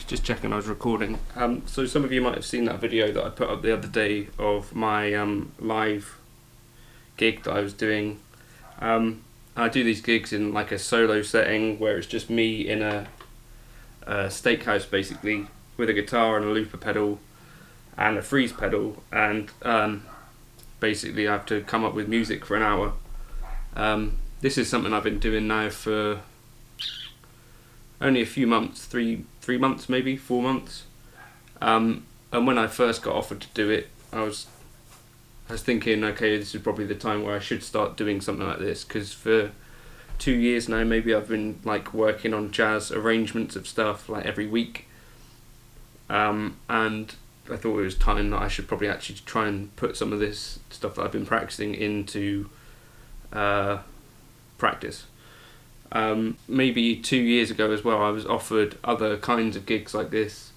just checking I was recording. So some of you might have seen that video that I put up the other day of my live gig that I was doing. I do these gigs in like a solo setting where it's just me in a steakhouse basically, with a guitar and a looper pedal and a freeze pedal, and basically I have to come up with music for an hour. This is something I've been doing now for only a few months, three months maybe, 4 months. And when I first got offered to do it, I was thinking, okay, this is probably the time where I should start doing something like this, because for 2 years now maybe I've been like working on jazz arrangements of stuff like every week, and I thought it was time that I should probably actually try and put some of this stuff that I've been practicing into practice. Maybe 2 years ago as well, I was offered other kinds of gigs like this,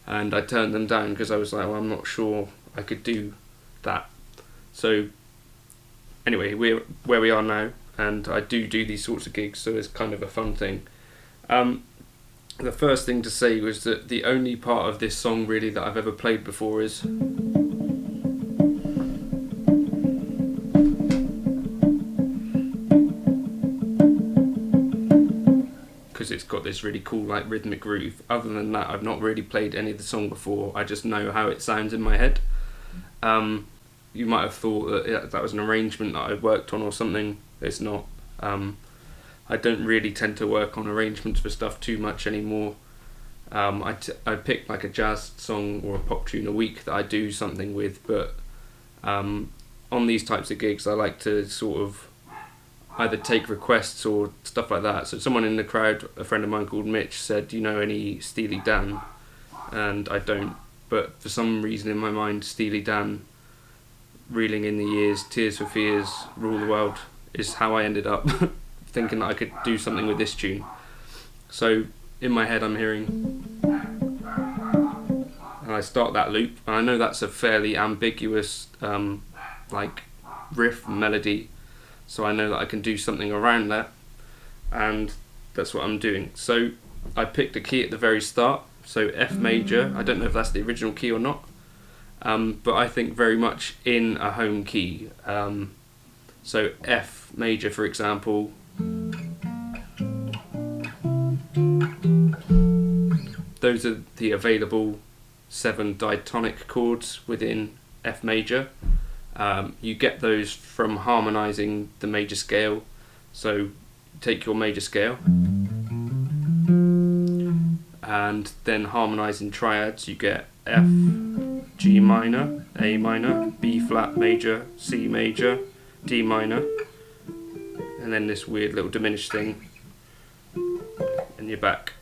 and I turned them down because I was like, well, I'm not sure I could do that. So anyway, we're where we are now, and I do these sorts of gigs, so it's kind of a fun thing. The first thing to say was that the only part of this song really that I've ever played before is because it's got this really cool like rhythmic groove. Other than that, I've not really played any of the song before. I just know how it sounds in my head. You might have thought that that was an arrangement that I worked on or something. It's not. I don't really tend to work on arrangements for stuff too much anymore. I pick like a jazz song or a pop tune a week that I do something with, but on these types of gigs I like to sort of either take requests or stuff like that. So someone in the crowd, a friend of mine called Mitch, said, "Do you know any Steely Dan?" And I don't, but for some reason in my mind, Steely Dan, Reeling in the Years, Tears for Fears, Rule the World is how I ended up thinking that I could do something with this tune. So in my head I'm hearing, and I start that loop, and I know that's a fairly ambiguous like riff melody, so I know that I can do something around that, and that's what I'm doing. So I picked a key at the very start, so F major. I don't know if that's the original key or not, but I think very much in a home key. So F major, for example, those are the available 7 diatonic chords within F major. You get those from harmonizing the major scale. So take your major scale and then harmonize in triads. You get F, G minor, A minor, B flat major, C major, D minor, and then this weird little diminished thing, and you're back.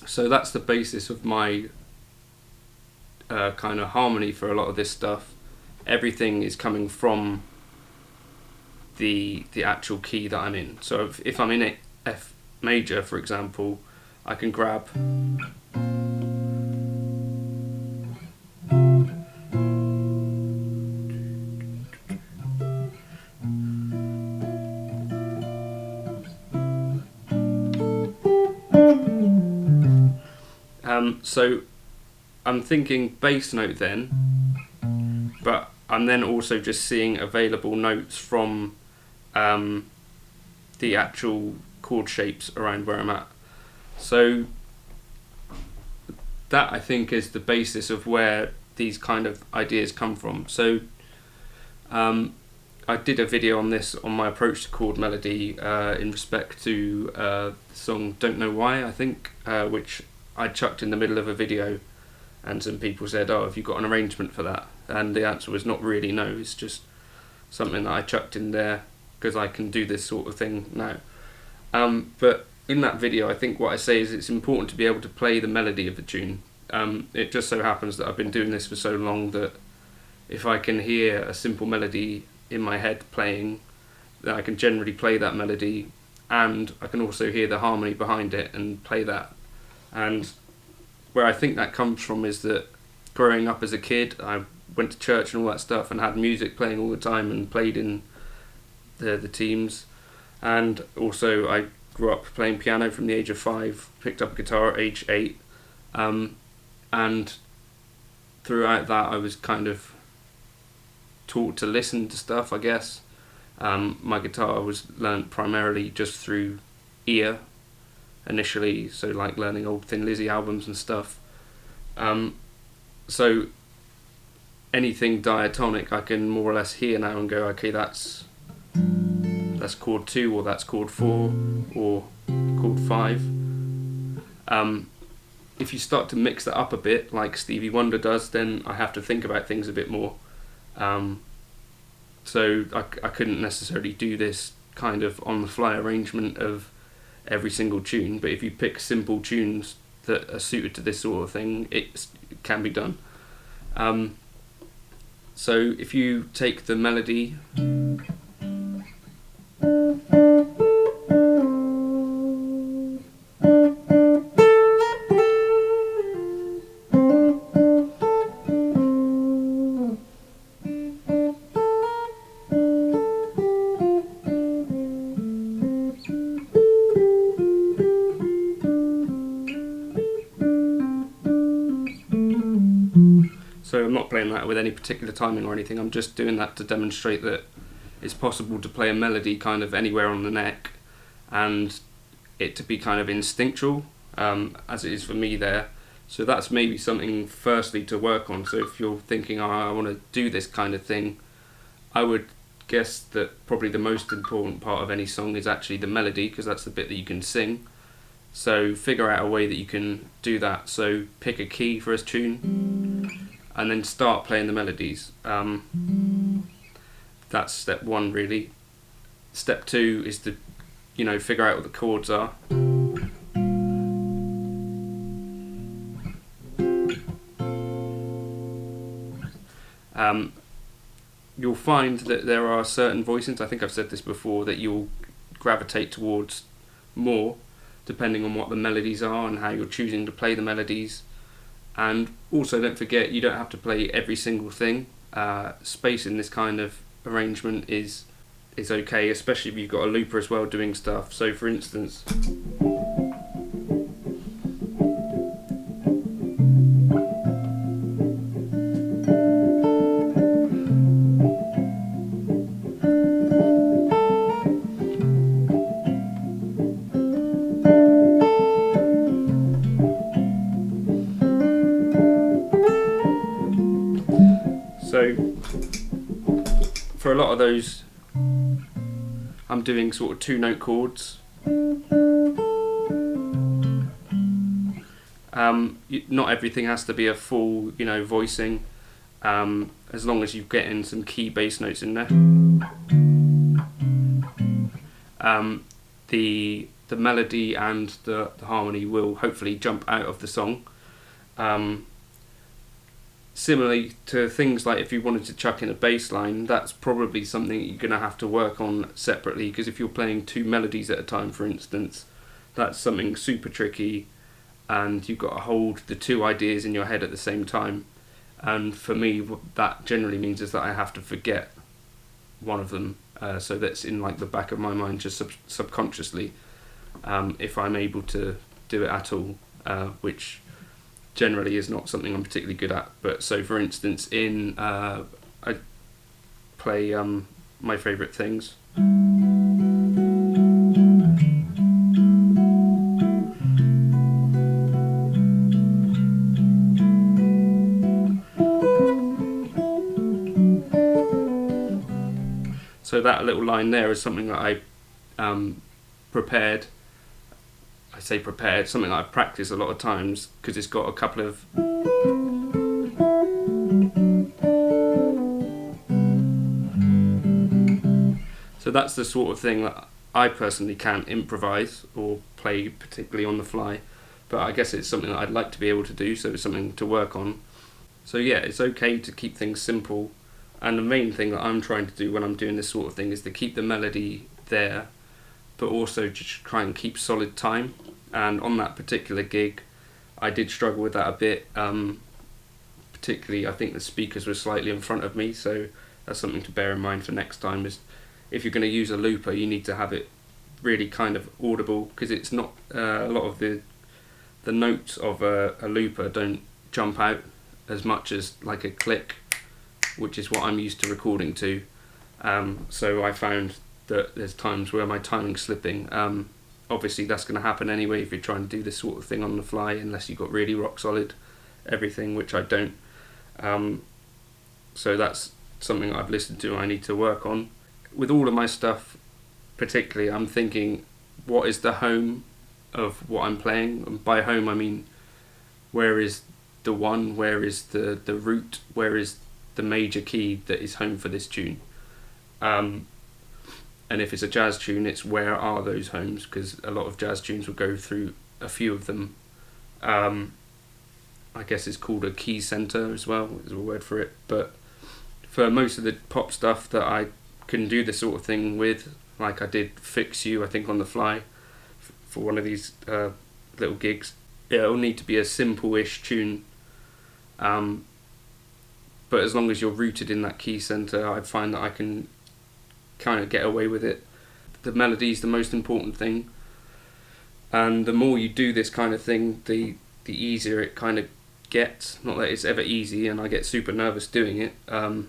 So that's the basis of my kind of harmony for a lot of this stuff. Everything is coming from the actual key that I'm in. So if I'm in F major, for example, I can grab so I'm thinking bass note then, but I'm then also just seeing available notes from the actual chord shapes around where I'm at. So that I think is the basis of where these kind of ideas come from. So I did a video on this on my approach to chord melody in respect to the song Don't Know Why, I think, which I chucked in the middle of a video, and some people said, "Oh, have you got an arrangement for that?" And the answer was not really no, it's just something that I chucked in there because I can do this sort of thing now. But in that video, I think what I say is it's important to be able to play the melody of the tune. It just so happens that I've been doing this for so long that if I can hear a simple melody in my head playing, then I can generally play that melody, and I can also hear the harmony behind it and play that. And where I think that comes from is that growing up as a kid, I went to church and all that stuff and had music playing all the time and played in the teams, and also I grew up playing piano from the age of 5, picked up a guitar at age 8, and throughout that I was kind of taught to listen to stuff, I guess. My guitar was learnt primarily just through ear initially, so like learning old Thin Lizzy albums and stuff. So anything diatonic I can more or less hear now and go, okay, that's chord 2, or that's chord 4, or chord 5. If you start to mix that up a bit, like Stevie Wonder does, then I have to think about things a bit more. So I couldn't necessarily do this kind of on-the-fly arrangement of every single tune, but if you pick simple tunes that are suited to this sort of thing, it can be done. So if you take the melody, so I'm not playing that with any particular timing or anything, I'm just doing that to demonstrate that it's possible to play a melody kind of anywhere on the neck and it to be kind of instinctual, as it is for me there. So that's maybe something firstly to work on. So if you're thinking, oh, I want to do this kind of thing, I would guess that probably the most important part of any song is actually the melody, because that's the bit that you can sing. So figure out a way that you can do that. So pick a key for a tune and then start playing the melodies. That's step 1 really. Step 2 is to, figure out what the chords are. You'll find that there are certain voicings, I think I've said this before, that you'll gravitate towards more depending on what the melodies are and how you're choosing to play the melodies. And also don't forget, you don't have to play every single thing. Space in this kind of arrangement is okay, especially if you've got a looper as well doing stuff. So for instance, for a lot of those, I'm doing sort of 2-note chords. Not everything has to be a full, voicing, as long as you get in some key bass notes in there. The melody and the harmony will hopefully jump out of the song. Similarly to things like if you wanted to chuck in a bass line, that's probably something you're going to have to work on separately, because if you're playing 2 melodies at a time, for instance, that's something super tricky, and you've got to hold the 2 ideas in your head at the same time. And for me, what that generally means is that I have to forget one of them, so that's in like the back of my mind just subconsciously, if I'm able to do it at all, which generally is not something I'm particularly good at. But so for instance, I play My Favourite Things. So that little line there is something that I prepared. I say prepared, something that I've practiced a lot of times, because it's got a couple of so that's the sort of thing that I personally can't improvise or play particularly on the fly, but I guess it's something that I'd like to be able to do, so it's something to work on. So yeah, it's okay to keep things simple, and the main thing that I'm trying to do when I'm doing this sort of thing is to keep the melody there, but also just try and keep solid time. And on that particular gig, I did struggle with that a bit, particularly I think the speakers were slightly in front of me, so that's something to bear in mind for next time. Is if you're going to use a looper, you need to have it really kind of audible, because it's not a lot of the notes of a looper don't jump out as much as like a click, which is what I'm used to recording to. So I found that there's times where my timing's slipping. Obviously that's going to happen anyway if you're trying to do this sort of thing on the fly, unless you've got really rock solid everything, which I don't. So that's something I've listened to and I need to work on. With all of my stuff particularly, I'm thinking, what is the home of what I'm playing? And by home I mean, where is the one, where is the root, where is the major key that is home for this tune? And if it's a jazz tune, it's where are those homes, because a lot of jazz tunes will go through a few of them. I guess it's called a key center as well, is a word for it. But for most of the pop stuff that I can do this sort of thing with, like I did Fix You, I think, on the fly for one of these little gigs, it'll need to be a simple-ish tune. But as long as you're rooted in that key center, I find that I can kind of get away with it. The melody's the most important thing, and the more you do this kind of thing, the easier it kind of gets. Not that it's ever easy, and I get super nervous doing it, and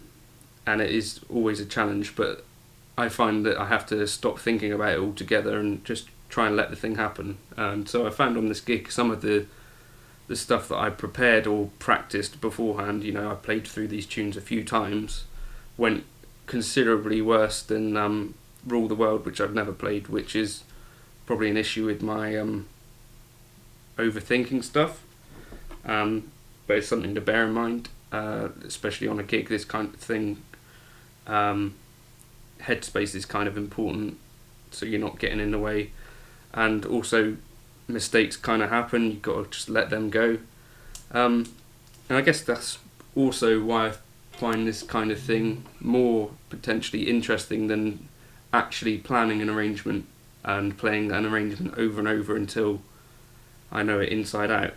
it is always a challenge, but I find that I have to stop thinking about it altogether and just try and let the thing happen. And so I found on this gig some of the stuff that I prepared or practiced beforehand, I played through these tunes a few times, went considerably worse than Rule the World, which I've never played, which is probably an issue with my overthinking stuff, but it's something to bear in mind, especially on a gig, this kind of thing. Headspace is kind of important, so you're not getting in the way, and also mistakes kind of happen, you've got to just let them go, and I guess that's also why I find this kind of thing more potentially interesting than actually planning an arrangement and playing an arrangement over and over until I know it inside out,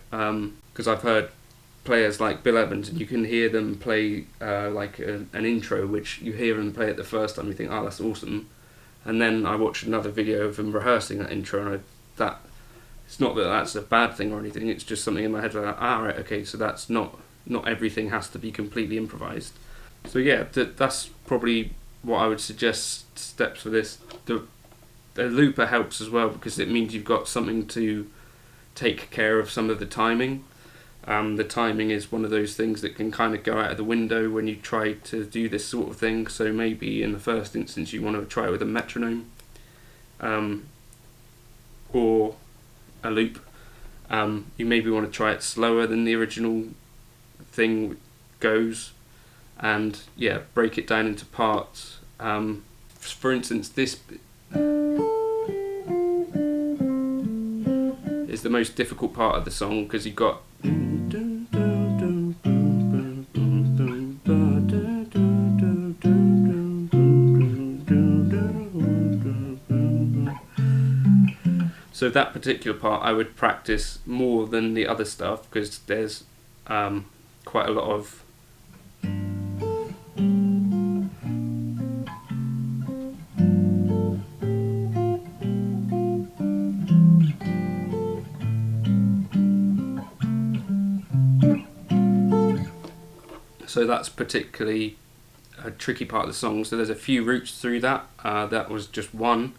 because I've heard players like Bill Evans, and you can hear them play like an intro, which you hear them play it the first time, you think, oh, that's awesome, and then I watched another video of them rehearsing that intro, and it's not that that's a bad thing or anything, it's just something in my head like, right, okay, so that's not everything has to be completely improvised. So yeah, that's probably what I would suggest steps for this. The looper helps as well, because it means you've got something to take care of some of the timing. The timing is one of those things that can kind of go out of the window when you try to do this sort of thing, so maybe in the first instance you want to try it with a metronome, or a loop. You maybe want to try it slower than the original thing goes, and yeah, break it down into parts. For instance, this is the most difficult part of the song, because you've got so that particular part I would practice more than the other stuff, because there's quite a lot of so that's particularly a tricky part of the song. So there's a few routes through that. That was just one,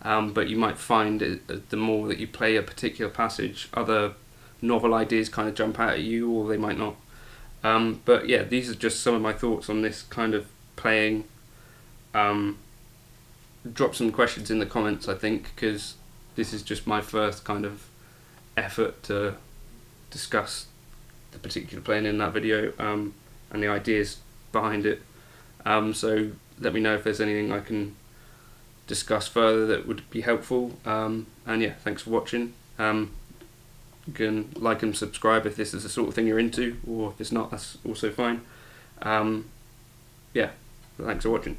but you might find the more that you play a particular passage, other novel ideas kind of jump out at you, or they might not. But yeah, these are just some of my thoughts on this kind of playing. Drop some questions in the comments, I think, because this is just my first kind of effort to discuss the particular playing in that video, and the ideas behind it. So let me know if there's anything I can discuss further that would be helpful. And yeah, thanks for watching. You can like and subscribe if this is the sort of thing you're into, or if it's not, that's also fine. Yeah, thanks for watching.